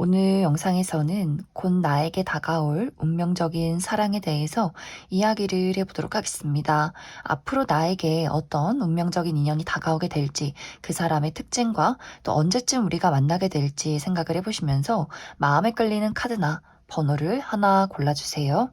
오늘 영상에서는 곧 나에게 다가올 운명적인 사랑에 대해서 이야기를 해보도록 하겠습니다. 앞으로 나에게 어떤 운명적인 인연이 다가오게 될지, 그 사람의 특징과 또 언제쯤 우리가 만나게 될지 생각을 해보시면서 마음에 끌리는 카드나 번호를 하나 골라주세요.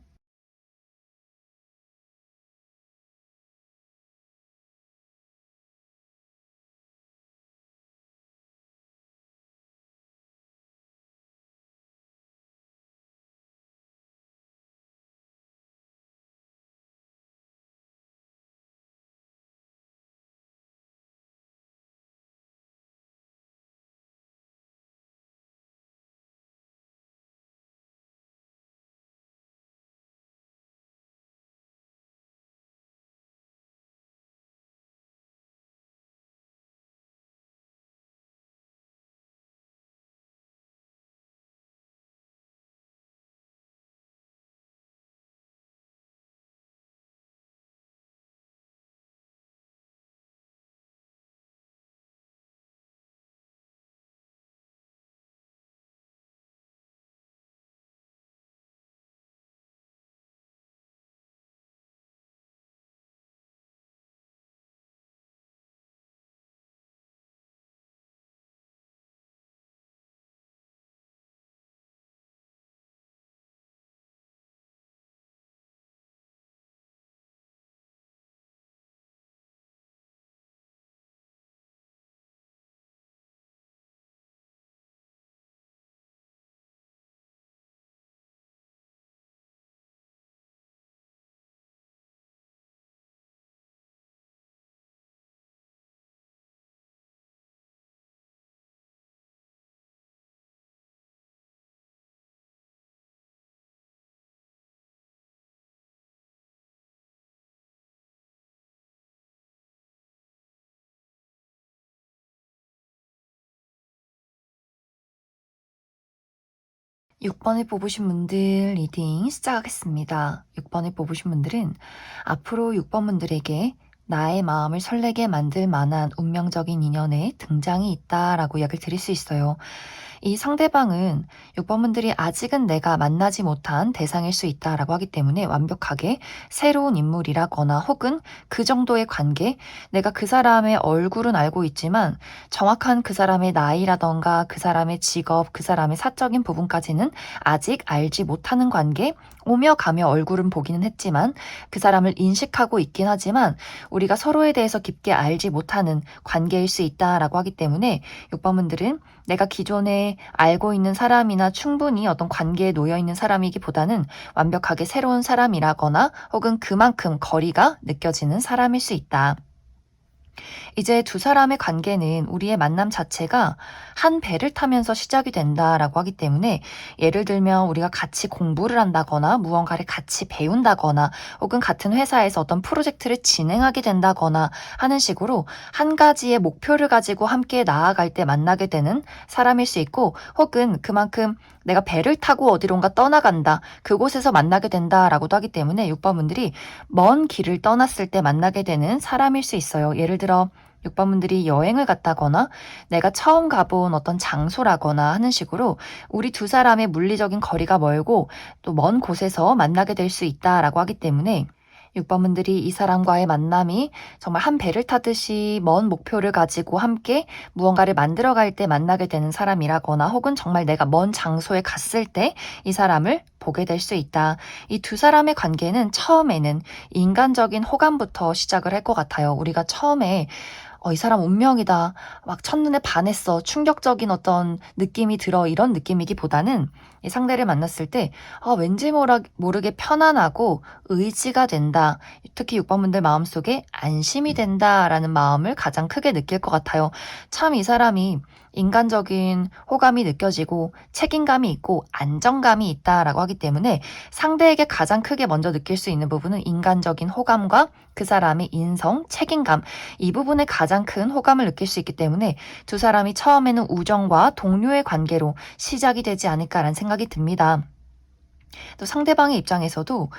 6번을 뽑으신 분들 리딩 시작하겠습니다. 6번을 뽑으신 분들은 앞으로 6번 분들에게 나의 마음을 설레게 만들 만한 운명적인 인연의 등장이 있다라고 이야기를 드릴 수 있어요. 이 상대방은 6번 분들이 아직은 내가 만나지 못한 대상일 수 있다라고 하기 때문에 완벽하게 새로운 인물이라거나 혹은 그 정도의 관계, 내가 그 사람의 얼굴은 알고 있지만 정확한 그 사람의 나이라던가 그 사람의 직업, 그 사람의 사적인 부분까지는 아직 알지 못하는 관계, 오며 가며 얼굴은 보기는 했지만 그 사람을 인식하고 있긴 하지만 우리가 서로에 대해서 깊게 알지 못하는 관계일 수 있다라고 하기 때문에 6번 분들은 내가 기존에 알고 있는 사람이나 충분히 어떤 관계에 놓여 있는 사람이기보다는 완벽하게 새로운 사람이라거나 혹은 그만큼 거리가 느껴지는 사람일 수 있다. 이제 두 사람의 관계는 우리의 만남 자체가 한 배를 타면서 시작이 된다라고 하기 때문에 예를 들면 우리가 같이 공부를 한다거나 무언가를 같이 배운다거나 혹은 같은 회사에서 어떤 프로젝트를 진행하게 된다거나 하는 식으로 한 가지의 목표를 가지고 함께 나아갈 때 만나게 되는 사람일 수 있고 혹은 그만큼 내가 배를 타고 어디론가 떠나간다. 그곳에서 만나게 된다라고도 하기 때문에 6번 분들이 먼 길을 떠났을 때 만나게 되는 사람일 수 있어요. 예를 들어 6번 분들이 여행을 갔다거나 내가 처음 가본 어떤 장소라거나 하는 식으로 우리 두 사람의 물리적인 거리가 멀고 또 먼 곳에서 만나게 될 수 있다라고 하기 때문에 6번 분들이 이 사람과의 만남이 정말 한 배를 타듯이 먼 목표를 가지고 함께 무언가를 만들어 갈 때 만나게 되는 사람이라거나 혹은 정말 내가 먼 장소에 갔을 때 이 사람을 보게 될 수 있다. 이 두 사람의 관계는 처음에는 인간적인 호감부터 시작을 할 것 같아요. 우리가 처음에 이 사람 운명이다. 막 첫눈에 반했어. 충격적인 어떤 느낌이 들어. 이런 느낌이기보다는 이 상대를 만났을 때 왠지 모르게 편안하고 의지가 된다. 특히 6번 분들 마음속에 안심이 된다라는 마음을 가장 크게 느낄 것 같아요. 참 이 사람이 인간적인 호감이 느껴지고 책임감이 있고 안정감이 있다라고 하기 때문에 상대에게 가장 크게 먼저 느낄 수 있는 부분은 인간적인 호감과 그 사람의 인성, 책임감 이 부분에 가장 큰 호감을 느낄 수 있기 때문에 두 사람이 처음에는 우정과 동료의 관계로 시작이 되지 않을까라는 생각이 듭니다. 또 상대방의 입장에서도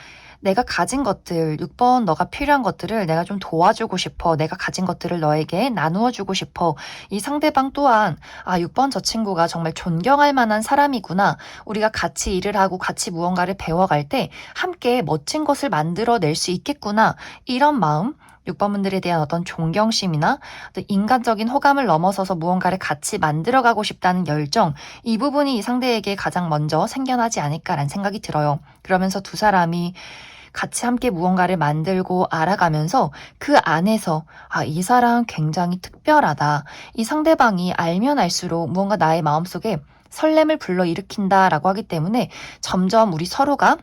내가 가진 것들, 6번 너가 필요한 것들을 내가 좀 도와주고 싶어. 내가 가진 것들을 너에게 나누어 주고 싶어. 이 상대방 또한 6번 저 친구가 정말 존경할 만한 사람이구나. 우리가 같이 일을 하고 같이 무언가를 배워갈 때 함께 멋진 것을 만들어낼 수 있겠구나. 이런 마음, 6번 분들에 대한 어떤 존경심이나 어떤 인간적인 호감을 넘어서서 무언가를 같이 만들어가고 싶다는 열정, 이 부분이 이 상대에게 가장 먼저 생겨나지 않을까라는 생각이 들어요. 그러면서 두 사람이 같이 함께 무언가를 만들고 알아가면서 그 안에서 이 사람 굉장히 특별하다. 이 상대방이 알면 알수록 무언가 나의 마음속에 설렘을 불러일으킨다라고 하기 때문에 점점 우리 서로가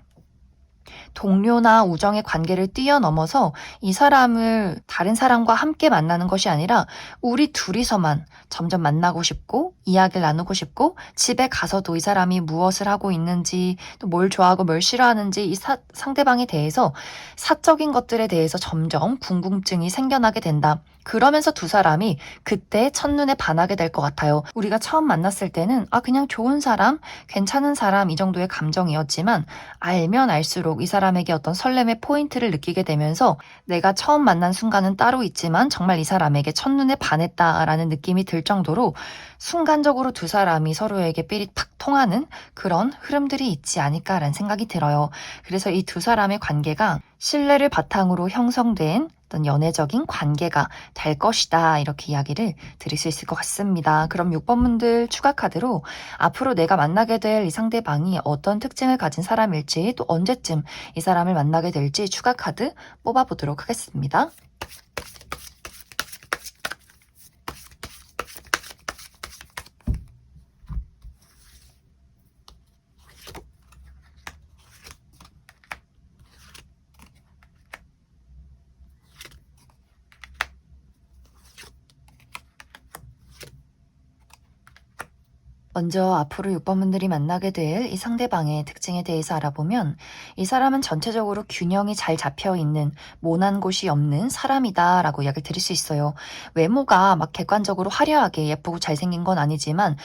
동료나 우정의 관계를 뛰어넘어서 이 사람을 다른 사람과 함께 만나는 것이 아니라 우리 둘이서만 점점 만나고 싶고 이야기를 나누고 싶고 집에 가서도 이 사람이 무엇을 하고 있는지 또 뭘 좋아하고 뭘 싫어하는지 이 상대방에 대해서 사적인 것들에 대해서 점점 궁금증이 생겨나게 된다. 그러면서 두 사람이 그때 첫눈에 반하게 될 것 같아요. 우리가 처음 만났을 때는 그냥 좋은 사람, 괜찮은 사람 이 정도의 감정이었지만 알면 알수록 이 사람에게 어떤 설렘의 포인트를 느끼게 되면서 내가 처음 만난 순간은 따로 있지만 정말 이 사람에게 첫눈에 반했다라는 느낌이 들 정도로 순간적으로 두 사람이 서로에게 삘이 탁 통하는 그런 흐름들이 있지 않을까라는 생각이 들어요. 그래서 이 두 사람의 관계가 신뢰를 바탕으로 형성된 어떤 연애적인 관계가 될 것이다. 이렇게 이야기를 드릴 수 있을 것 같습니다. 그럼 6번 분들 추가 카드로 앞으로 내가 만나게 될 이 상대방이 어떤 특징을 가진 사람일지 또 언제쯤 이 사람을 만나게 될지 추가 카드 뽑아보도록 하겠습니다. 먼저 앞으로 6번 분들이 만나게 될 이 상대방의 특징에 대해서 알아보면 이 사람은 전체적으로 균형이 잘 잡혀 있는 모난 곳이 없는 사람이다 라고 이야기를 드릴 수 있어요. 외모가 막 객관적으로 화려하게 예쁘고 잘생긴 건 아니지만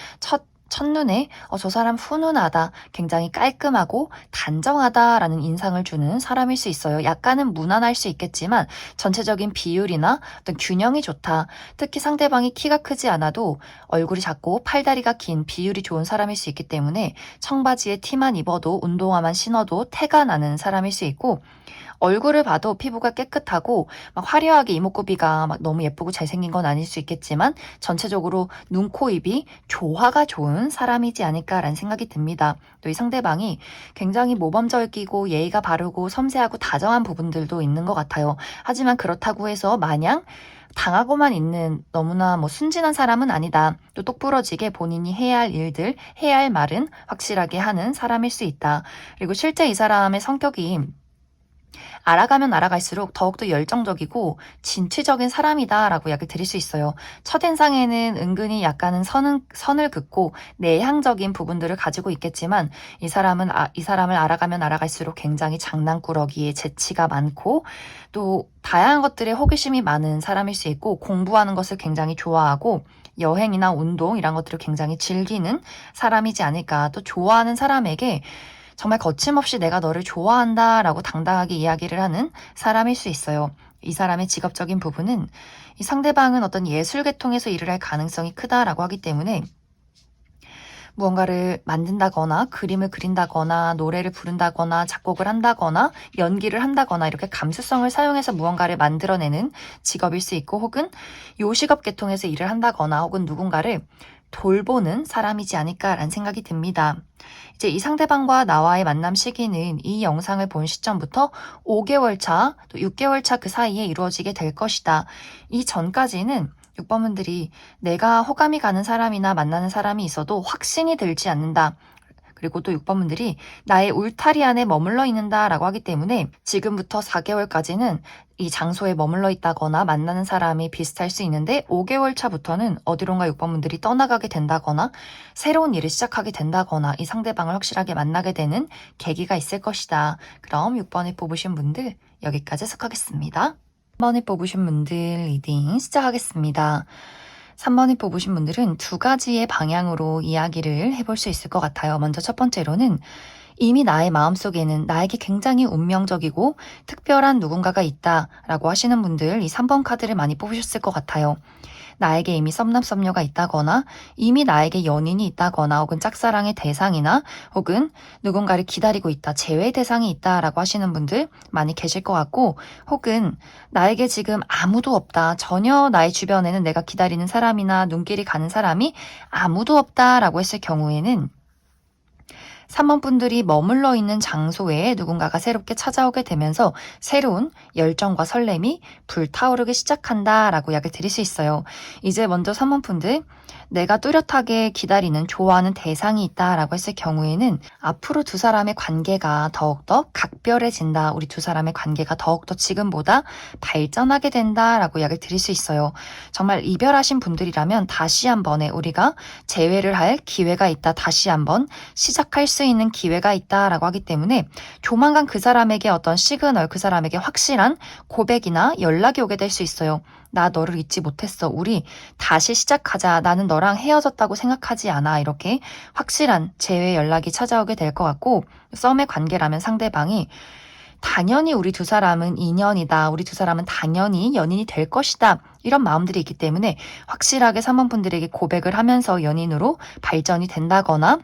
첫눈에 저 사람 훈훈하다, 굉장히 깔끔하고 단정하다라는 인상을 주는 사람일 수 있어요. 약간은 무난할 수 있겠지만 전체적인 비율이나 어떤 균형이 좋다. 특히 상대방이 키가 크지 않아도 얼굴이 작고 팔다리가 긴 비율이 좋은 사람일 수 있기 때문에 청바지에 티만 입어도 운동화만 신어도 태가 나는 사람일 수 있고 얼굴을 봐도 피부가 깨끗하고 막 화려하게 이목구비가 막 너무 예쁘고 잘생긴 건 아닐 수 있겠지만 전체적으로 눈, 코, 입이 조화가 좋은 사람이지 않을까라는 생각이 듭니다. 또 이 상대방이 굉장히 모범적이고 예의가 바르고 섬세하고 다정한 부분들도 있는 것 같아요. 하지만 그렇다고 해서 마냥 당하고만 있는 너무나 순진한 사람은 아니다. 또 똑부러지게 본인이 해야 할 일들, 해야 할 말은 확실하게 하는 사람일 수 있다. 그리고 실제 이 사람의 성격이 알아가면 알아갈수록 더욱더 열정적이고 진취적인 사람이다라고 이야기를 드릴 수 있어요. 첫인상에는 은근히 약간은 선을 긋고 내향적인 부분들을 가지고 있겠지만 이 사람을 알아가면 알아갈수록 굉장히 장난꾸러기에 재치가 많고 또 다양한 것들에 호기심이 많은 사람일 수 있고 공부하는 것을 굉장히 좋아하고 여행이나 운동 이런 것들을 굉장히 즐기는 사람이지 않을까. 또 좋아하는 사람에게 정말 거침없이 내가 너를 좋아한다 라고 당당하게 이야기를 하는 사람일 수 있어요. 이 사람의 직업적인 부분은 이 상대방은 어떤 예술 계통에서 일을 할 가능성이 크다라고 하기 때문에 무언가를 만든다거나 그림을 그린다거나 노래를 부른다거나 작곡을 한다거나 연기를 한다거나 이렇게 감수성을 사용해서 무언가를 만들어내는 직업일 수 있고 혹은 요식업 계통에서 일을 한다거나 혹은 누군가를 돌보는 사람이지 않을까라는 생각이 듭니다. 이제 이 상대방과 나와의 만남 시기는 이 영상을 본 시점부터 5개월 차, 또 6개월 차 그 사이에 이루어지게 될 것이다. 이 전까지는 6번 분들이 내가 호감이 가는 사람이나 만나는 사람이 있어도 확신이 들지 않는다. 그리고 또 6번 분들이 나의 울타리 안에 머물러 있는다라고 하기 때문에 지금부터 4개월까지는 이 장소에 머물러 있다거나 만나는 사람이 비슷할 수 있는데 5개월 차부터는 어디론가 6번 분들이 떠나가게 된다거나 새로운 일을 시작하게 된다거나 이 상대방을 확실하게 만나게 되는 계기가 있을 것이다. 그럼 6번을 뽑으신 분들 여기까지 해석하겠습니다. 3번을 뽑으신 분들 리딩 시작하겠습니다. 3번을 뽑으신 분들은 두 가지의 방향으로 이야기를 해볼 수 있을 것 같아요. 먼저 첫 번째로는 이미 나의 마음속에는 나에게 굉장히 운명적이고 특별한 누군가가 있다라고 하시는 분들 이 3번 카드를 많이 뽑으셨을 것 같아요. 나에게 이미 썸남썸녀가 있다거나 이미 나에게 연인이 있다거나 혹은 짝사랑의 대상이나 혹은 누군가를 기다리고 있다, 재회 대상이 있다라고 하시는 분들 많이 계실 것 같고 혹은 나에게 지금 아무도 없다, 전혀 나의 주변에는 내가 기다리는 사람이나 눈길이 가는 사람이 아무도 없다라고 했을 경우에는 3번 분들이 머물러 있는 장소에 누군가가 새롭게 찾아오게 되면서 새로운 열정과 설렘이 불타오르기 시작한다라고 이야기 드릴 수 있어요. 이제 먼저 3번 분들 내가 뚜렷하게 기다리는 좋아하는 대상이 있다라고 했을 경우에는 앞으로 두 사람의 관계가 더욱더 각별해진다. 우리 두 사람의 관계가 더욱더 지금보다 발전하게 된다라고 이야기를 드릴 수 있어요. 정말 이별하신 분들이라면 다시 한 번에 우리가 재회를 할 기회가 있다. 다시 한번 시작할 수 있는 기회가 있다라고 하기 때문에 조만간 그 사람에게 어떤 시그널, 그 사람에게 확실한 고백이나 연락이 오게 될 수 있어요. 나 너를 잊지 못했어. 우리 다시 시작하자. 나는 너랑 헤어졌다고 생각하지 않아. 이렇게 확실한 재회 연락이 찾아오게 될 것 같고 썸의 관계라면 상대방이 당연히 우리 두 사람은 인연이다. 우리 두 사람은 당연히 연인이 될 것이다. 이런 마음들이 있기 때문에 확실하게 3번 분들에게 고백을 하면서 연인으로 발전이 된다거나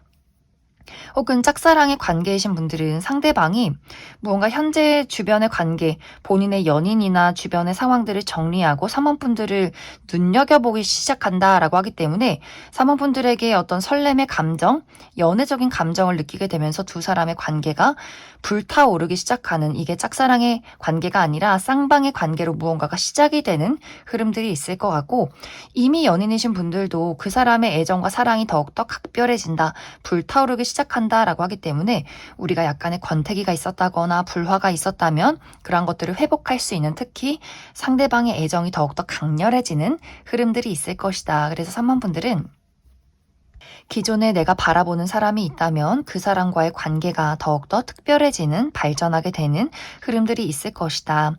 혹은 짝사랑의 관계이신 분들은 상대방이 무언가 현재 주변의 관계, 본인의 연인이나 주변의 상황들을 정리하고 3번 분들을 눈여겨보기 시작한다라고 하기 때문에 3번 분들에게 어떤 설렘의 감정, 연애적인 감정을 느끼게 되면서 두 사람의 관계가 불타오르기 시작하는 이게 짝사랑의 관계가 아니라 쌍방의 관계로 무언가가 시작이 되는 흐름들이 있을 것 같고 이미 연인이신 분들도 그 사람의 애정과 사랑이 더욱더 각별해진다, 불타오르기 시작한다라고 하기 때문에 우리가 약간의 권태기가 있었다거나 불화가 있었다면 그러한 것들을 회복할 수 있는 특히 상대방의 애정이 더욱더 강렬해지는 흐름들이 있을 것이다. 그래서 3번 분들은 기존에 내가 바라보는 사람이 있다면 그 사람과의 관계가 더욱더 특별해지는, 발전하게 되는 흐름들이 있을 것이다.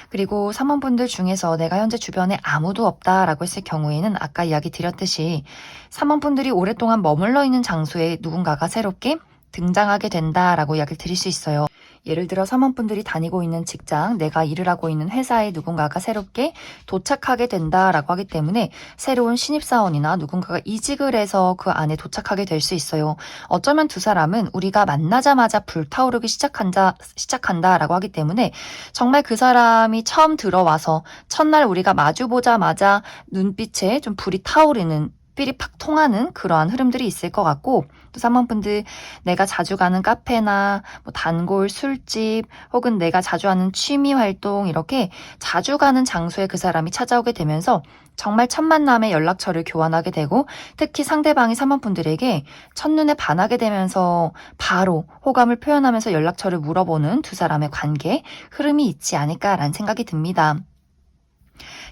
그리고 3번 분들 중에서 내가 현재 주변에 아무도 없다라고 했을 경우에는 아까 이야기 드렸듯이 3번 분들이 오랫동안 머물러 있는 장소에 누군가가 새롭게 등장하게 된다라고 이야기를 드릴 수 있어요. 예를 들어 3원 분들이 다니고 있는 직장, 내가 일을 하고 있는 회사에 누군가가 새롭게 도착하게 된다라고 하기 때문에 새로운 신입사원이나 누군가가 이직을 해서 그 안에 도착하게 될 수 있어요. 어쩌면 두 사람은 우리가 만나자마자 불타오르기 시작한다라고 하기 때문에 정말 그 사람이 처음 들어와서 첫날 우리가 마주보자마자 눈빛에 좀 불이 타오르는 삘이 팍 통하는 그러한 흐름들이 있을 것 같고 또 3번 분들 내가 자주 가는 카페나 뭐 단골 술집 혹은 내가 자주 하는 취미 활동 이렇게 자주 가는 장소에 그 사람이 찾아오게 되면서 정말 첫 만남에 연락처를 교환하게 되고 특히 상대방이 3번 분들에게 첫눈에 반하게 되면서 바로 호감을 표현하면서 연락처를 물어보는 두 사람의 관계 흐름이 있지 않을까라는 생각이 듭니다.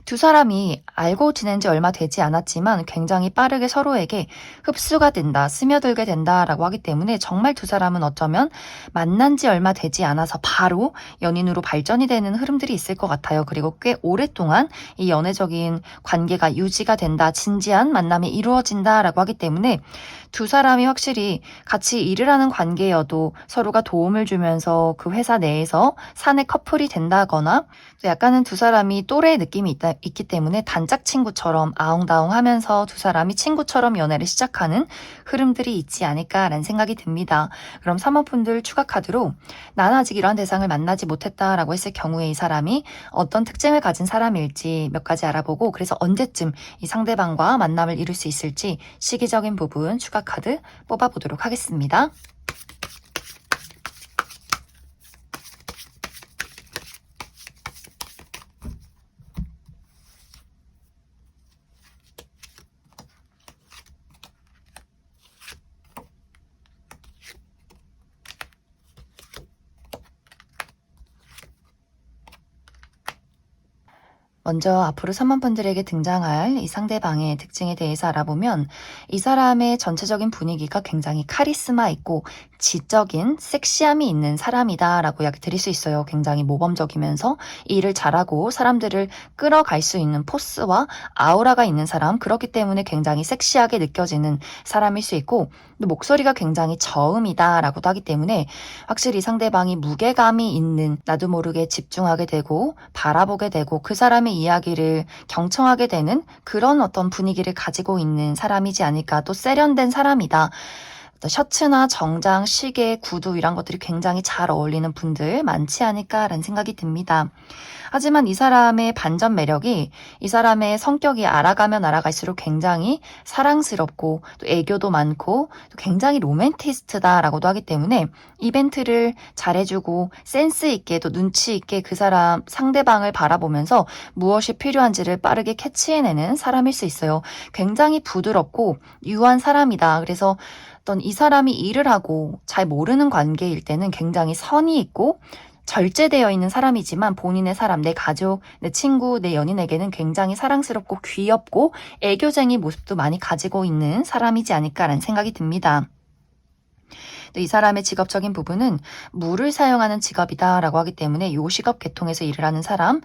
두 사람이 알고 지낸 지 얼마 되지 않았지만 굉장히 빠르게 서로에게 흡수가 된다, 스며들게 된다라고 하기 때문에 정말 두 사람은 어쩌면 만난 지 얼마 되지 않아서 바로 연인으로 발전이 되는 흐름들이 있을 것 같아요. 그리고 꽤 오랫동안 이 연애적인 관계가 유지가 된다, 진지한 만남이 이루어진다라고 하기 때문에 두 사람이 확실히 같이 일을 하는 관계여도 서로가 도움을 주면서 그 회사 내에서 사내 커플이 된다거나 또 약간은 두 사람이 또래 느낌이 있기 때문에 단짝 친구처럼 아웅다웅 하면서 두 사람이 친구처럼 연애를 시작하는 흐름들이 있지 않을까라는 생각이 듭니다. 그럼 3번 분들 추가 카드로 난 아직 이러한 대상을 만나지 못했다라고 했을 경우에 이 사람이 어떤 특징을 가진 사람일지 몇 가지 알아보고 그래서 언제쯤 이 상대방과 만남을 이룰 수 있을지 시기적인 부분 추가 카드 뽑아보도록 하겠습니다. 먼저 앞으로 3번 분들에게 등장할 이 상대방의 특징에 대해서 알아보면 이 사람의 전체적인 분위기가 굉장히 카리스마 있고 지적인 섹시함이 있는 사람이다라고 이야기 드릴 수 있어요. 굉장히 모범적이면서 일을 잘하고 사람들을 끌어갈 수 있는 포스와 아우라가 있는 사람, 그렇기 때문에 굉장히 섹시하게 느껴지는 사람일 수 있고, 또 목소리가 굉장히 저음이다라고도 하기 때문에 확실히 상대방이 무게감이 있는, 나도 모르게 집중하게 되고 바라보게 되고 그 사람의 이야기를 경청하게 되는 그런 어떤 분위기를 가지고 있는 사람이지 않을까. 또 세련된 사람이다. 셔츠나 정장, 시계, 구두 이런 것들이 굉장히 잘 어울리는 분들 많지 않을까라는 생각이 듭니다. 하지만 이 사람의 반전 매력이, 이 사람의 성격이 알아가면 알아갈수록 굉장히 사랑스럽고 또 애교도 많고 또 굉장히 로맨티스트다라고도 하기 때문에 이벤트를 잘해주고 센스 있게 또 눈치 있게 그 사람 상대방을 바라보면서 무엇이 필요한지를 빠르게 캐치해내는 사람일 수 있어요. 굉장히 부드럽고 유한 사람이다. 그래서 어떤 이 사람이 일을 하고 잘 모르는 관계일 때는 굉장히 선이 있고 절제되어 있는 사람이지만 본인의 사람, 내 가족, 내 친구, 내 연인에게는 굉장히 사랑스럽고 귀엽고 애교쟁이 모습도 많이 가지고 있는 사람이지 않을까라는 생각이 듭니다. 또 이 사람의 직업적인 부분은 물을 사용하는 직업이다라고 하기 때문에 요식업 계통에서 일을 하는 사람,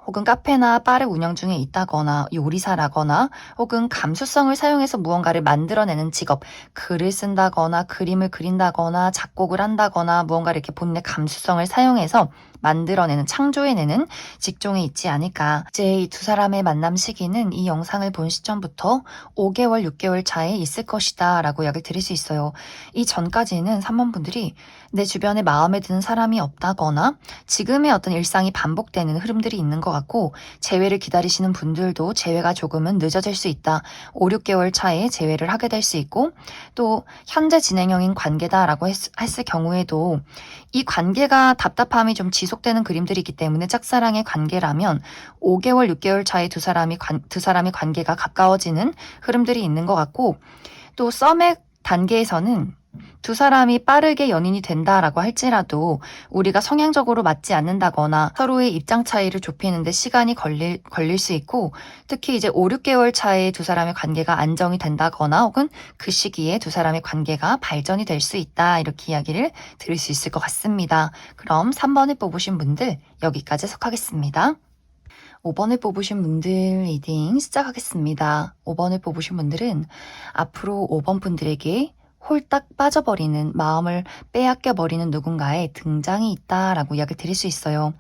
혹은 카페나 바를 운영 중에 있다거나 요리사라거나 혹은 감수성을 사용해서 무언가를 만들어내는 직업, 글을 쓴다거나 그림을 그린다거나 작곡을 한다거나 무언가를 이렇게 본인의 감수성을 사용해서 만들어내는, 창조해내는 직종에 있지 않을까. 이제 이 두 사람의 만남 시기는 이 영상을 본 시점부터 5개월, 6개월 차에 있을 것이다 라고 이야기를 드릴 수 있어요. 이 전까지는 3번분들이 내 주변에 마음에 드는 사람이 없다거나 지금의 어떤 일상이 반복되는 흐름들이 있는 것 같고, 재회를 기다리시는 분들도 재회가 조금은 늦어질 수 있다. 5, 6개월 차에 재회를 하게 될 수 있고, 또 현재 진행형인 관계다라고 했을 경우에도 이 관계가 답답함이 좀 지속되는 그림들이기 때문에 짝사랑의 관계라면 5개월, 6개월 차에 두 사람의 관계가 가까워지는 흐름들이 있는 것 같고, 또 썸의 단계에서는 두 사람이 빠르게 연인이 된다라고 할지라도 우리가 성향적으로 맞지 않는다거나 서로의 입장 차이를 좁히는데 시간이 걸릴 수 있고, 특히 이제 5, 6개월 차에 두 사람의 관계가 안정이 된다거나 혹은 그 시기에 두 사람의 관계가 발전이 될 수 있다, 이렇게 이야기를 들을 수 있을 것 같습니다. 그럼 3번을 뽑으신 분들 여기까지 해석하겠습니다. 5번을 뽑으신 분들 리딩 시작하겠습니다. 5번을 뽑으신 분들은 앞으로 5번 분들에게 홀딱 빠져버리는, 마음을 빼앗겨버리는 누군가의 등장이 있다라고 이야기를 드릴 수 있어요.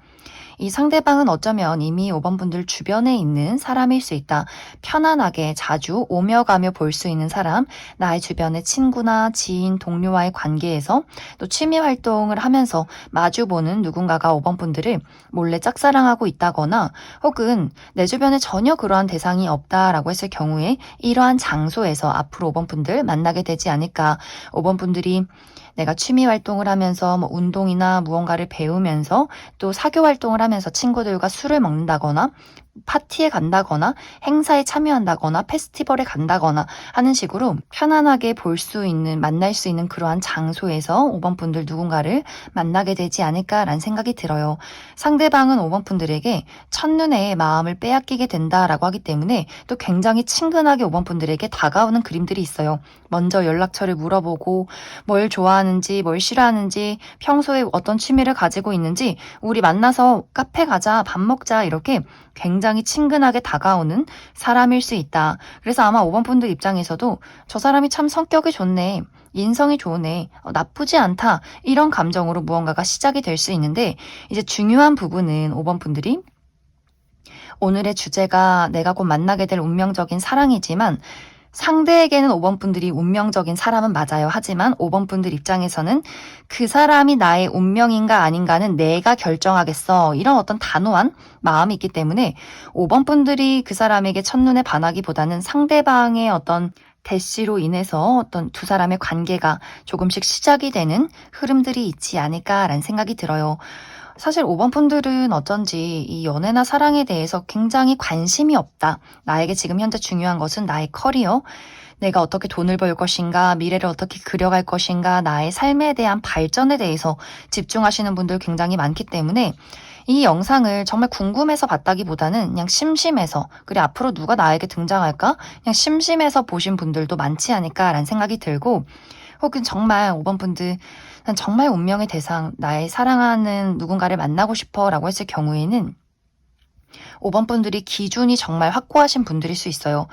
이 상대방은 어쩌면 이미 5번 분들 주변에 있는 사람일 수 있다. 편안하게 자주 오며 가며 볼 수 있는 사람, 나의 주변의 친구나 지인, 동료와의 관계에서 또 취미 활동을 하면서 마주보는 누군가가 5번 분들을 몰래 짝사랑하고 있다거나, 혹은 내 주변에 전혀 그러한 대상이 없다라고 했을 경우에 이러한 장소에서 앞으로 5번 분들 만나게 되지 않을까. 5번 분들이 내가 취미 활동을 하면서 운동이나 무언가를 배우면서 또 사교 활동을 하면서 친구들과 술을 먹는다거나 파티에 간다거나 행사에 참여한다거나 페스티벌에 간다거나 하는 식으로 편안하게 볼 수 있는, 만날 수 있는 그러한 장소에서 5번 분들 누군가를 만나게 되지 않을까라는 생각이 들어요. 상대방은 5번 분들에게 첫눈에 마음을 빼앗기게 된다라고 하기 때문에 또 굉장히 친근하게 5번 분들에게 다가오는 그림들이 있어요. 먼저 연락처를 물어보고 뭘 좋아하는지, 뭘 싫어하는지, 평소에 어떤 취미를 가지고 있는지, 우리 만나서 카페 가자, 밥 먹자, 이렇게 굉장히 친근하게 다가오는 사람일 수 있다. 그래서 아마 5번 분들 입장에서도 저 사람이 참 성격이 좋네, 인성이 좋네, 나쁘지 않다, 이런 감정으로 무언가가 시작이 될 수 있는데, 이제 중요한 부분은 5번 분들이 오늘의 주제가 내가 곧 만나게 될 운명적인 사랑이지만 상대에게는 5번 분들이 운명적인 사람은 맞아요. 하지만 5번 분들 입장에서는 그 사람이 나의 운명인가 아닌가는 내가 결정하겠어, 이런 어떤 단호한 마음이 있기 때문에 5번 분들이 그 사람에게 첫눈에 반하기보다는 상대방의 어떤 대시로 인해서 어떤 두 사람의 관계가 조금씩 시작이 되는 흐름들이 있지 않을까라는 생각이 들어요. 사실 5번 분들은 어쩐지 이 연애나 사랑에 대해서 굉장히 관심이 없다. 나에게 지금 현재 중요한 것은 나의 커리어, 내가 어떻게 돈을 벌 것인가, 미래를 어떻게 그려갈 것인가, 나의 삶에 대한 발전에 대해서 집중하시는 분들 굉장히 많기 때문에 이 영상을 정말 궁금해서 봤다기보다는 그냥 심심해서, 그래 앞으로 누가 나에게 등장할까? 그냥 심심해서 보신 분들도 많지 않을까라는 생각이 들고, 혹은 정말 5번 분들 난 정말 운명의 대상, 나의 사랑하는 누군가를 만나고 싶어 라고 했을 경우에는 5번 분들이 기준이 정말 확고하신 분들일 수 있어요.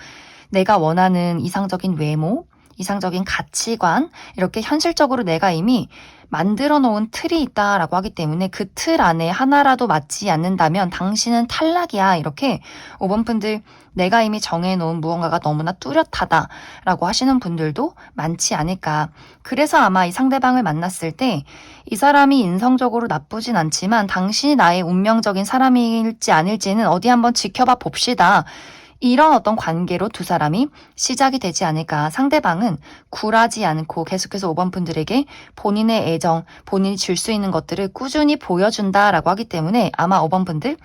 내가 원하는 이상적인 외모, 이상적인 가치관, 이렇게 현실적으로 내가 이미 만들어 놓은 틀이 있다라고 하기 때문에 그 틀 안에 하나라도 맞지 않는다면 당신은 탈락이야. 이렇게 5번 분들 내가 이미 정해놓은 무언가가 너무나 뚜렷하다라고 하시는 분들도 많지 않을까. 그래서 아마 이 상대방을 만났을 때 이 사람이 인성적으로 나쁘진 않지만 당신이 나의 운명적인 사람일지 아닐지는 어디 한번 지켜봐 봅시다. 이런 어떤 관계로 두 사람이 시작이 되지 않을까. 상대방은 굴하지 않고 계속해서 5번 분들에게 본인의 애정, 본인이 줄 수 있는 것들을 꾸준히 보여준다라고 하기 때문에 아마 5번 분들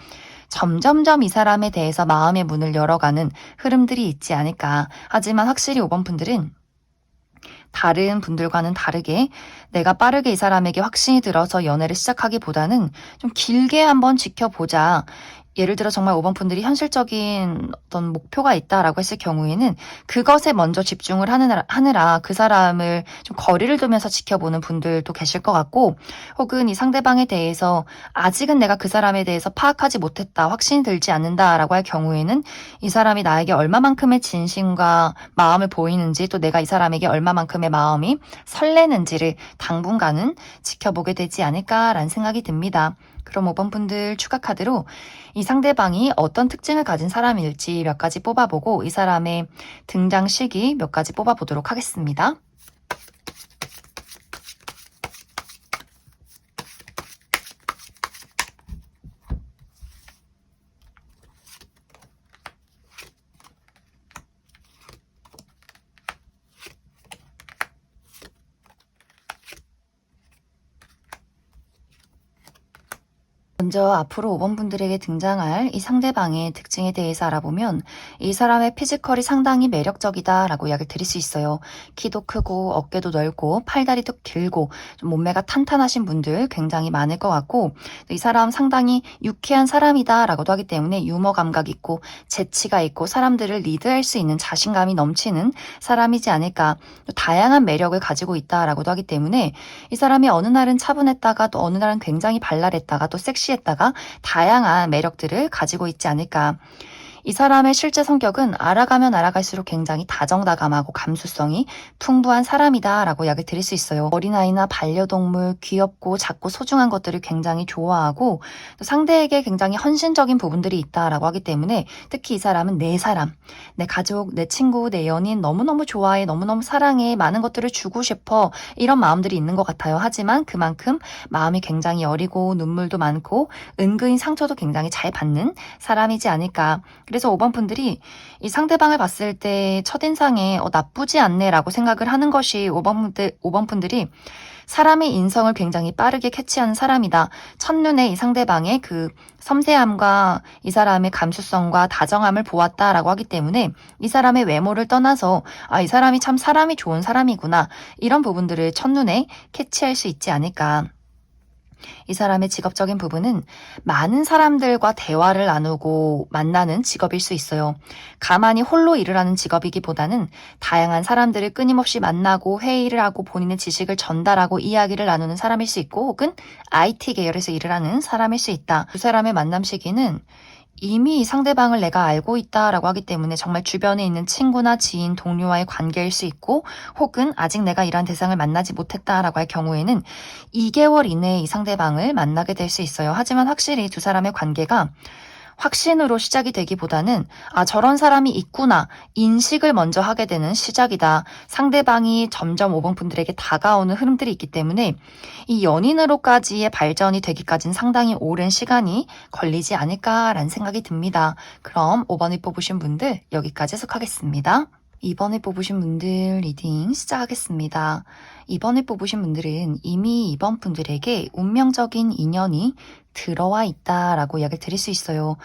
점점점 이 사람에 대해서 마음의 문을 열어가는 흐름들이 있지 않을까. 하지만 확실히 5번 분들은 다른 분들과는 다르게 내가 빠르게 이 사람에게 확신이 들어서 연애를 시작하기보다는 좀 길게 한번 지켜보자. 예를 들어 정말 5번 분들이 현실적인 어떤 목표가 있다라고 했을 경우에는 그것에 먼저 집중을 하느라 그 사람을 좀 거리를 두면서 지켜보는 분들도 계실 것 같고, 혹은 이 상대방에 대해서 아직은 내가 그 사람에 대해서 파악하지 못했다, 확신이 들지 않는다라고 할 경우에는 이 사람이 나에게 얼마만큼의 진심과 마음을 보이는지, 또 내가 이 사람에게 얼마만큼의 마음이 설레는지를 당분간은 지켜보게 되지 않을까라는 생각이 듭니다. 그럼 5번 분들 추가 카드로 이 상대방이 어떤 특징을 가진 사람일지 몇 가지 뽑아보고 이 사람의 등장 시기 몇 가지 뽑아보도록 하겠습니다. 먼저 앞으로 5번 분들에게 등장할 이 상대방의 특징에 대해서 알아보면 이 사람의 피지컬이 상당히 매력적이다라고 이야기를 드릴 수 있어요. 키도 크고 어깨도 넓고 팔다리도 길고 좀 몸매가 탄탄하신 분들 굉장히 많을 것 같고, 이 사람 상당히 유쾌한 사람이다라고도 하기 때문에 유머 감각 있고 재치가 있고 사람들을 리드할 수 있는 자신감이 넘치는 사람이지 않을까. 또 다양한 매력을 가지고 있다라고도 하기 때문에 이 사람이 어느 날은 차분했다가 또 어느 날은 굉장히 발랄했다가 또 섹시했다가 다양한 매력들을 가지고 있지 않을까. 이 사람의 실제 성격은 알아가면 알아갈수록 굉장히 다정다감하고 감수성이 풍부한 사람이다라고 이야기를 드릴 수 있어요. 어린아이나 반려동물, 귀엽고 작고 소중한 것들을 굉장히 좋아하고 또 상대에게 굉장히 헌신적인 부분들이 있다라고 하기 때문에 특히 이 사람은 내 사람, 내 가족, 내 친구, 내 연인 너무너무 좋아해, 너무너무 사랑해, 많은 것들을 주고 싶어, 이런 마음들이 있는 것 같아요. 하지만 그만큼 마음이 굉장히 여리고 눈물도 많고 은근히 상처도 굉장히 잘 받는 사람이지 않을까. 그래서 5번 분들이 이 상대방을 봤을 때 첫인상에 나쁘지 않네라고 생각을 하는 것이 5번 분들이 사람의 인성을 굉장히 빠르게 캐치하는 사람이다. 첫눈에 이 상대방의 그 섬세함과 이 사람의 감수성과 다정함을 보았다라고 하기 때문에 이 사람의 외모를 떠나서 이 사람이 참 사람이 좋은 사람이구나, 이런 부분들을 첫눈에 캐치할 수 있지 않을까. 이 사람의 직업적인 부분은 많은 사람들과 대화를 나누고 만나는 직업일 수 있어요. 가만히 홀로 일을 하는 직업이기보다는 다양한 사람들을 끊임없이 만나고 회의를 하고 본인의 지식을 전달하고 이야기를 나누는 사람일 수 있고, 혹은 IT 계열에서 일을 하는 사람일 수 있다. 두 사람의 만남 시기는 이미 이 상대방을 내가 알고 있다라고 하기 때문에 정말 주변에 있는 친구나 지인, 동료와의 관계일 수 있고, 혹은 아직 내가 이러한 대상을 만나지 못했다라고 할 경우에는 2개월 이내에 이 상대방을 만나게 될 수 있어요. 하지만 확실히 두 사람의 관계가 확신으로 시작이 되기보다는 저런 사람이 있구나, 인식을 먼저 하게 되는 시작이다. 상대방이 점점 5번 분들에게 다가오는 흐름들이 있기 때문에 이 연인으로까지의 발전이 되기까지는 상당히 오랜 시간이 걸리지 않을까라는 생각이 듭니다. 그럼 5번을 뽑으신 분들 여기까지 해석하겠습니다. 2번을 뽑으신 분들 리딩 시작하겠습니다. 2번을 뽑으신 분들은 이미 2번 분들에게 운명적인 인연이 들어와 있다라고 이야기를 드릴 수 있어요.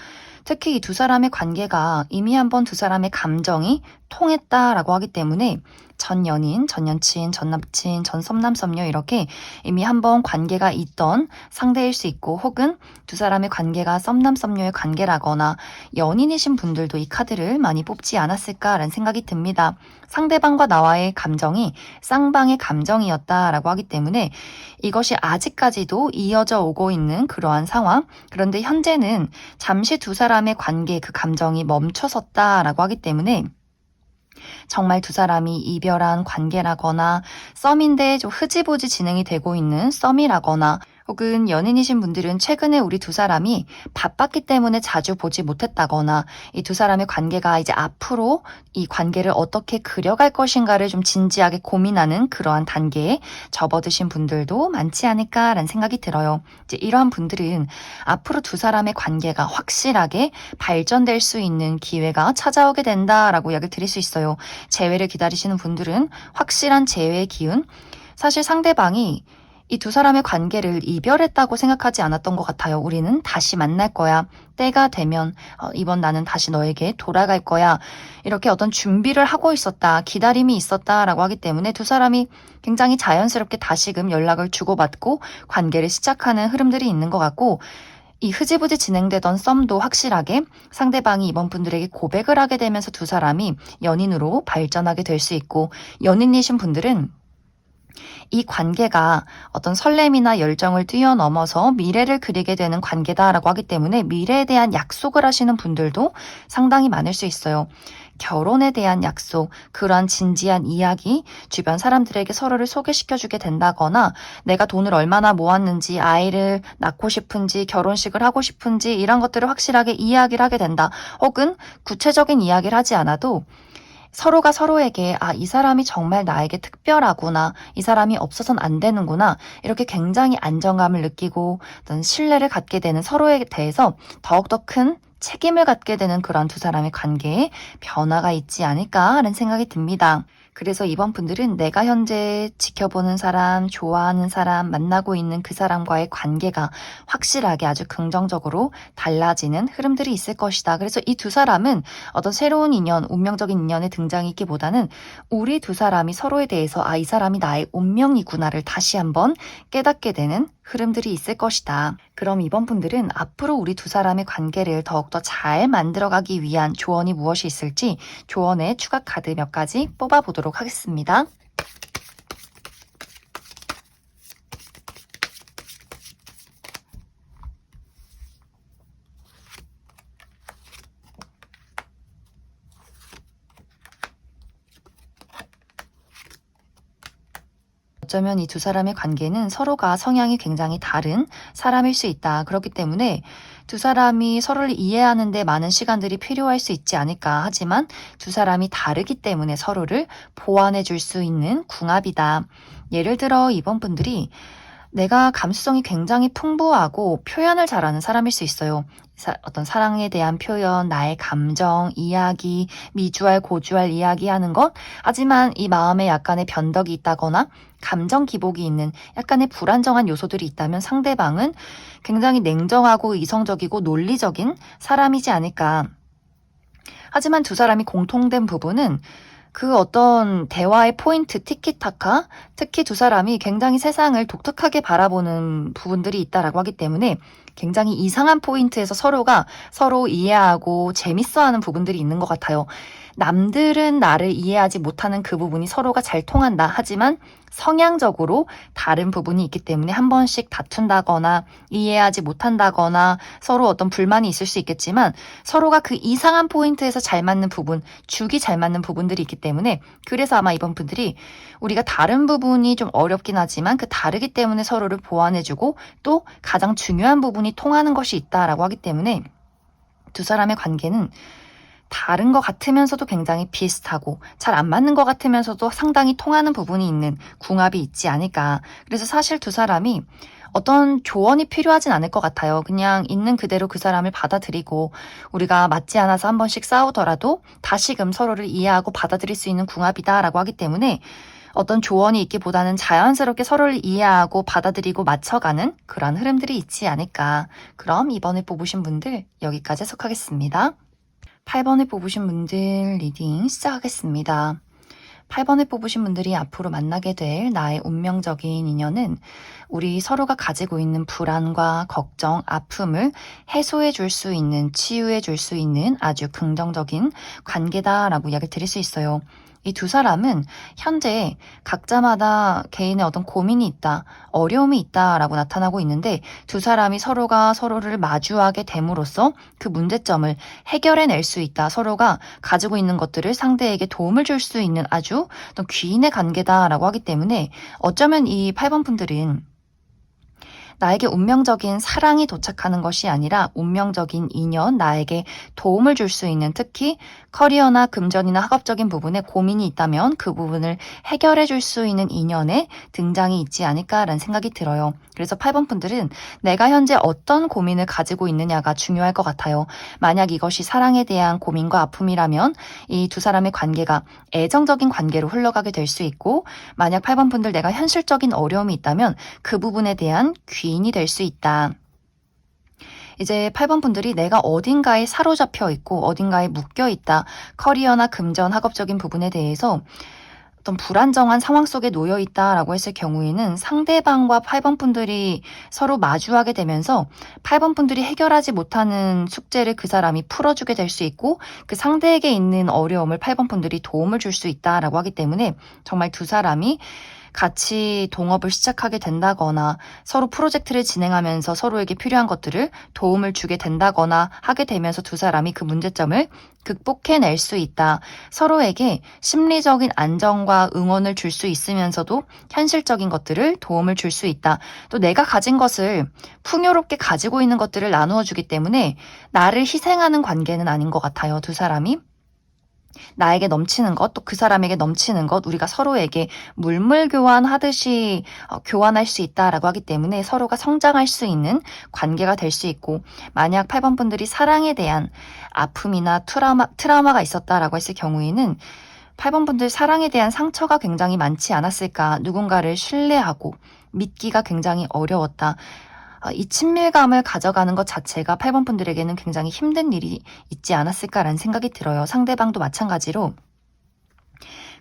특히 이 두 사람의 관계가 이미 한번 두 사람의 감정이 통했다라고 하기 때문에 전 연인, 전 여친, 전 남친, 전 썸남, 썸녀 이렇게 이미 한번 관계가 있던 상대일 수 있고 혹은 두 사람의 관계가 썸남, 썸녀의 관계라거나 연인이신 분들도 이 카드를 많이 뽑지 않았을까라는 생각이 듭니다. 상대방과 나와의 감정이 쌍방의 감정이었다라고 하기 때문에 이것이 아직까지도 이어져 오고 있는 그러한 상황. 그런데 현재는 잠시 두 사람의 관계 그 감정이 멈춰섰다라고 하기 때문에 정말 두 사람이 이별한 관계라거나 썸인데 좀 흐지부지 진행이 되고 있는 썸이라거나 혹은 연인이신 분들은 최근에 우리 두 사람이 바빴기 때문에 자주 보지 못했다거나 이 두 사람의 관계가 이제 앞으로 이 관계를 어떻게 그려갈 것인가를 좀 진지하게 고민하는 그러한 단계에 접어드신 분들도 많지 않을까라는 생각이 들어요. 이제 이러한 분들은 앞으로 두 사람의 관계가 확실하게 발전될 수 있는 기회가 찾아오게 된다라고 이야기를 드릴 수 있어요. 재회를 기다리시는 분들은 확실한 재회의 기운, 사실 상대방이 이 두 사람의 관계를 이별했다고 생각하지 않았던 것 같아요. 우리는 다시 만날 거야. 때가 되면 이번 나는 다시 너에게 돌아갈 거야. 이렇게 어떤 준비를 하고 있었다. 기다림이 있었다라고 하기 때문에 두 사람이 굉장히 자연스럽게 다시금 연락을 주고받고 관계를 시작하는 흐름들이 있는 것 같고 이 흐지부지 진행되던 썸도 확실하게 상대방이 이번 분들에게 고백을 하게 되면서 두 사람이 연인으로 발전하게 될 수 있고 연인이신 분들은 이 관계가 어떤 설렘이나 열정을 뛰어넘어서 미래를 그리게 되는 관계다라고 하기 때문에 미래에 대한 약속을 하시는 분들도 상당히 많을 수 있어요. 결혼에 대한 약속, 그러한 진지한 이야기, 주변 사람들에게 서로를 소개시켜주게 된다거나 내가 돈을 얼마나 모았는지, 아이를 낳고 싶은지, 결혼식을 하고 싶은지 이런 것들을 확실하게 이야기를 하게 된다. 혹은 구체적인 이야기를 하지 않아도 서로가 서로에게 이 사람이 정말 나에게 특별하구나. 이 사람이 없어서는 안 되는구나. 이렇게 굉장히 안정감을 느끼고 어떤 신뢰를 갖게 되는 서로에 대해서 더욱더 큰 책임을 갖게 되는 그런 두 사람의 관계에 변화가 있지 않을까 하는 생각이 듭니다. 그래서 이번 분들은 내가 현재 지켜보는 사람, 좋아하는 사람, 만나고 있는 그 사람과의 관계가 확실하게 아주 긍정적으로 달라지는 흐름들이 있을 것이다. 그래서 이 두 사람은 어떤 새로운 인연, 운명적인 인연의 등장이기보다는 우리 두 사람이 서로에 대해서 이 사람이 나의 운명이구나를 다시 한번 깨닫게 되는 흐름들이 있을 것이다. 그럼 이번 분들은 앞으로 우리 두 사람의 관계를 더욱더 잘 만들어가기 위한 조언이 무엇이 있을지 조언의 추가 카드 몇 가지 뽑아보도록 하겠습니다. 어쩌면 이 두 사람의 관계는 서로가 성향이 굉장히 다른 사람일 수 있다. 그렇기 때문에 두 사람이 서로를 이해하는 데 많은 시간들이 필요할 수 있지 않을까 하지만 두 사람이 다르기 때문에 서로를 보완해 줄 수 있는 궁합이다. 예를 들어 이번 분들이 내가 감수성이 굉장히 풍부하고 표현을 잘하는 사람일 수 있어요. 어떤 사랑에 대한 표현, 나의 감정, 이야기, 미주알, 고주알 이야기하는 것. 하지만 이 마음에 약간의 변덕이 있다거나 감정 기복이 있는 약간의 불안정한 요소들이 있다면 상대방은 굉장히 냉정하고 이성적이고 논리적인 사람이지 않을까. 하지만 두 사람이 공통된 부분은 그 어떤 대화의 포인트, 티키타카, 특히 두 사람이 굉장히 세상을 독특하게 바라보는 부분들이 있다라고 하기 때문에 굉장히 이상한 포인트에서 서로가 서로 이해하고 재밌어하는 부분들이 있는 것 같아요. 남들은 나를 이해하지 못하는 그 부분이 서로가 잘 통한다. 하지만 성향적으로 다른 부분이 있기 때문에 한 번씩 다툰다거나 이해하지 못한다거나 서로 어떤 불만이 있을 수 있겠지만 서로가 그 이상한 포인트에서 잘 맞는 부분, 죽이 잘 맞는 부분들이 있기 때문에 그래서 아마 이번 분들이 우리가 다른 부분이 좀 어렵긴 하지만 그 다르기 때문에 서로를 보완해주고 또 가장 중요한 부분이 통하는 것이 있다라고 하기 때문에 두 사람의 관계는 다른 것 같으면서도 굉장히 비슷하고 잘 안 맞는 것 같으면서도 상당히 통하는 부분이 있는 궁합이 있지 않을까. 그래서 사실 두 사람이 어떤 조언이 필요하진 않을 것 같아요. 그냥 있는 그대로 그 사람을 받아들이고 우리가 맞지 않아서 한 번씩 싸우더라도 다시금 서로를 이해하고 받아들일 수 있는 궁합이다라고 하기 때문에 어떤 조언이 있기보다는 자연스럽게 서로를 이해하고 받아들이고 맞춰가는 그런 흐름들이 있지 않을까. 그럼 이번에 뽑으신 분들 여기까지 해석하겠습니다. 8번을 뽑으신 분들 리딩 시작하겠습니다. 8번을 뽑으신 분들이 앞으로 만나게 될 나의 운명적인 인연은 우리 서로가 가지고 있는 불안과 걱정, 아픔을 해소해 줄 수 있는, 치유해 줄 수 있는 아주 긍정적인 관계다라고 이야기 드릴 수 있어요. 이 두 사람은 현재 각자마다 개인의 어떤 고민이 있다, 어려움이 있다라고 나타나고 있는데 두 사람이 서로가 서로를 마주하게 됨으로써 그 문제점을 해결해낼 수 있다. 서로가 가지고 있는 것들을 상대에게 도움을 줄 수 있는 아주 어떤 귀인의 관계다라고 하기 때문에 어쩌면 이 8번 분들은 나에게 운명적인 사랑이 도착하는 것이 아니라 운명적인 인연, 나에게 도움을 줄 수 있는, 특히 커리어나 금전이나 학업적인 부분에 고민이 있다면 그 부분을 해결해 줄 수 있는 인연의 등장이 있지 않을까라는 생각이 들어요. 그래서 8번 분들은 내가 현재 어떤 고민을 가지고 있느냐가 중요할 것 같아요. 만약 이것이 사랑에 대한 고민과 아픔이라면 이 두 사람의 관계가 애정적인 관계로 흘러가게 될 수 있고, 만약 8번 분들 내가 현실적인 어려움이 있다면 그 부분에 대한 귀인이 될 수 있다. 이제 8번 분들이 내가 어딘가에 사로잡혀 있고 어딘가에 묶여 있다. 커리어나 금전, 학업적인 부분에 대해서 어떤 불안정한 상황 속에 놓여 있다라고 했을 경우에는 상대방과 8번 분들이 서로 마주하게 되면서 8번 분들이 해결하지 못하는 숙제를 그 사람이 풀어주게 될 수 있고 그 상대에게 있는 어려움을 8번 분들이 도움을 줄 수 있다라고 하기 때문에 정말 두 사람이 같이 동업을 시작하게 된다거나 서로 프로젝트를 진행하면서 서로에게 필요한 것들을 도움을 주게 된다거나 하게 되면서 두 사람이 그 문제점을 극복해낼 수 있다. 서로에게 심리적인 안정과 응원을 줄 수 있으면서도 현실적인 것들을 도움을 줄 수 있다. 또 내가 가진 것을 풍요롭게 가지고 있는 것들을 나누어 주기 때문에 나를 희생하는 관계는 아닌 것 같아요. 두 사람이. 나에게 넘치는 것, 또 그 사람에게 넘치는 것, 우리가 서로에게 물물 교환하듯이 교환할 수 있다라고 하기 때문에 서로가 성장할 수 있는 관계가 될 수 있고, 만약 8번 분들이 사랑에 대한 아픔이나 트라우마가 있었다라고 했을 경우에는 8번 분들 사랑에 대한 상처가 굉장히 많지 않았을까, 누군가를 신뢰하고 믿기가 굉장히 어려웠다. 이 친밀감을 가져가는 것 자체가 8번 분들에게는 굉장히 힘든 일이 있지 않았을까라는 생각이 들어요. 상대방도 마찬가지로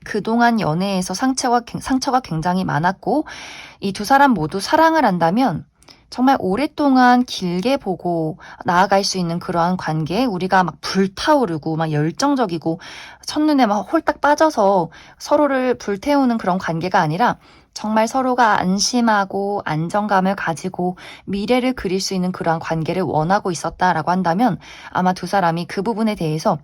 그동안 연애에서 상처가 굉장히 많았고 이 두 사람 모두 사랑을 한다면 정말 오랫동안 길게 보고 나아갈 수 있는 그러한 관계에 우리가 막 불타오르고 막 열정적이고 첫눈에 막 홀딱 빠져서 서로를 불태우는 그런 관계가 아니라 정말 서로가 안심하고 안정감을 가지고 미래를 그릴 수 있는 그러한 관계를 원하고 있었다라고 한다면 아마 두 사람이 그 부분에 대해서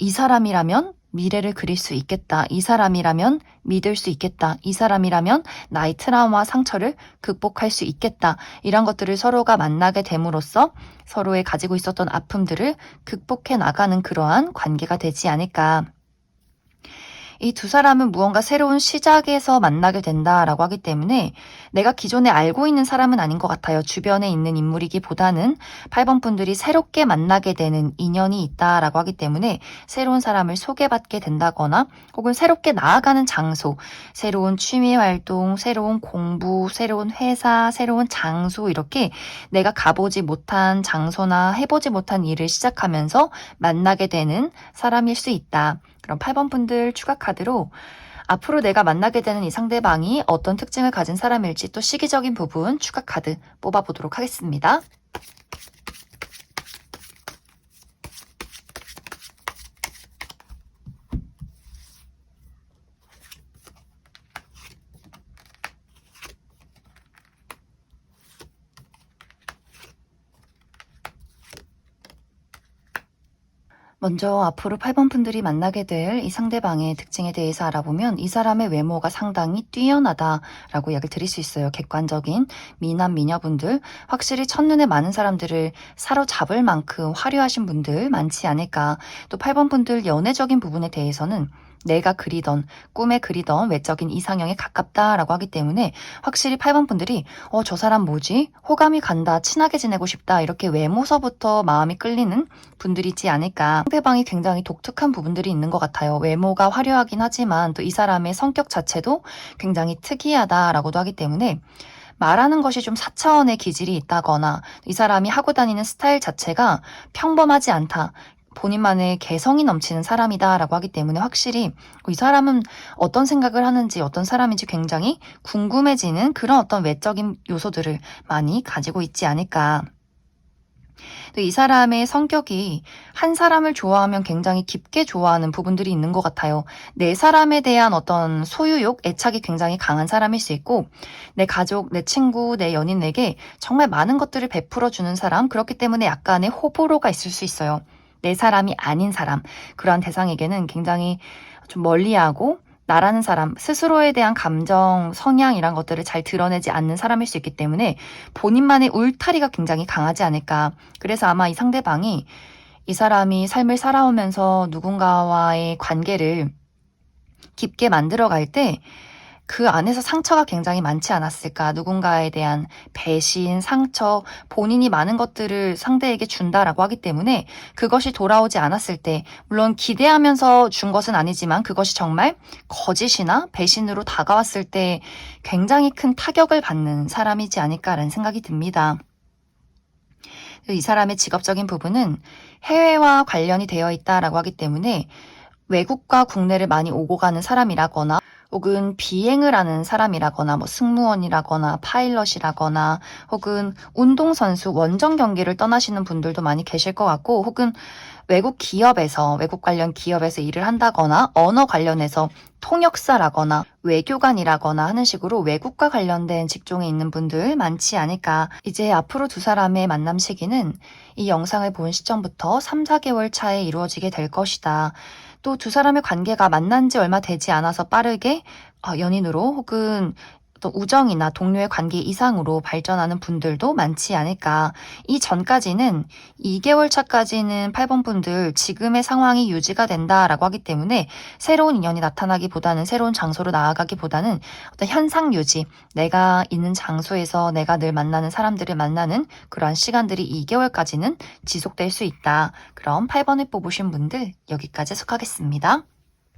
이 사람이라면 미래를 그릴 수 있겠다. 이 사람이라면 믿을 수 있겠다. 이 사람이라면 나의 트라우마 상처를 극복할 수 있겠다. 이런 것들을 서로가 만나게 됨으로써 서로의 가지고 있었던 아픔들을 극복해 나가는 그러한 관계가 되지 않을까. 이 두 사람은 무언가 새로운 시작에서 만나게 된다라고 하기 때문에 내가 기존에 알고 있는 사람은 아닌 것 같아요. 주변에 있는 인물이기보다는 8번 분들이 새롭게 만나게 되는 인연이 있다라고 하기 때문에 새로운 사람을 소개받게 된다거나 혹은 새롭게 나아가는 장소, 새로운 취미 활동, 새로운 공부, 새로운 회사, 새로운 장소 이렇게 내가 가보지 못한 장소나 해보지 못한 일을 시작하면서 만나게 되는 사람일 수 있다. 그럼 8번 분들 추가 카드로 앞으로 내가 만나게 되는 이 상대방이 어떤 특징을 가진 사람일지 또 시기적인 부분 추가 카드 뽑아보도록 하겠습니다. 먼저 앞으로 8번 분들이 만나게 될 이 상대방의 특징에 대해서 알아보면 이 사람의 외모가 상당히 뛰어나다라고 이야기를 드릴 수 있어요. 객관적인 미남 미녀분들, 확실히 첫눈에 많은 사람들을 사로잡을 만큼 화려하신 분들 많지 않을까. 또 8번 분들 연애적인 부분에 대해서는 내가 그리던 꿈에 그리던 외적인 이상형에 가깝다라고 하기 때문에 확실히 8번 분들이 저 사람 뭐지? 호감이 간다. 친하게 지내고 싶다. 이렇게 외모서부터 마음이 끌리는 분들이지 않을까. 상대방이 굉장히 독특한 부분들이 있는 것 같아요. 외모가 화려하긴 하지만 또 이 사람의 성격 자체도 굉장히 특이하다라고도 하기 때문에 말하는 것이 좀 4차원의 기질이 있다거나 이 사람이 하고 다니는 스타일 자체가 평범하지 않다. 본인만의 개성이 넘치는 사람이다라고 하기 때문에 확실히 이 사람은 어떤 생각을 하는지 어떤 사람인지 굉장히 궁금해지는 그런 어떤 외적인 요소들을 많이 가지고 있지 않을까. 또 이 사람의 성격이 한 사람을 좋아하면 굉장히 깊게 좋아하는 부분들이 있는 것 같아요. 내 사람에 대한 어떤 소유욕, 애착이 굉장히 강한 사람일 수 있고, 내 가족, 내 친구, 내 연인에게 정말 많은 것들을 베풀어 주는 사람, 그렇기 때문에 약간의 호불호가 있을 수 있어요. 내 사람이 아닌 사람, 그러한 대상에게는 굉장히 좀 멀리하고, 나라는 사람, 스스로에 대한 감정, 성향 이런 것들을 잘 드러내지 않는 사람일 수 있기 때문에 본인만의 울타리가 굉장히 강하지 않을까. 그래서 아마 이 상대방이 이 사람이 삶을 살아오면서 누군가와의 관계를 깊게 만들어 갈 때 그 안에서 상처가 굉장히 많지 않았을까. 누군가에 대한 배신, 상처, 본인이 많은 것들을 상대에게 준다라고 하기 때문에 그것이 돌아오지 않았을 때, 물론 기대하면서 준 것은 아니지만 그것이 정말 거짓이나 배신으로 다가왔을 때 굉장히 큰 타격을 받는 사람이지 않을까라는 생각이 듭니다. 이 사람의 직업적인 부분은 해외와 관련이 되어 있다라고 하기 때문에 외국과 국내를 많이 오고 가는 사람이라거나 혹은 비행을 하는 사람이라거나 뭐 승무원이라거나 파일럿이라거나 혹은 운동선수 원정 경기를 떠나시는 분들도 많이 계실 것 같고, 혹은 외국 기업에서 외국 관련 기업에서 일을 한다거나 언어 관련해서 통역사라거나 외교관이라거나 하는 식으로 외국과 관련된 직종에 있는 분들 많지 않을까. 이제 앞으로 두 사람의 만남 시기는 이 영상을 본 시점부터 3, 4개월 차에 이루어지게 될 것이다. 또 두 사람의 관계가 만난 지 얼마 되지 않아서 빠르게 연인으로 혹은 또 우정이나 동료의 관계 이상으로 발전하는 분들도 많지 않을까. 이 전까지는 2개월 차까지는 8번 분들 지금의 상황이 유지가 된다라고 하기 때문에 새로운 인연이 나타나기보다는, 새로운 장소로 나아가기보다는 어떤 현상 유지, 내가 있는 장소에서 내가 늘 만나는 사람들을 만나는 그러한 시간들이 2개월까지는 지속될 수 있다. 그럼 8번을 뽑으신 분들 여기까지 속하겠습니다.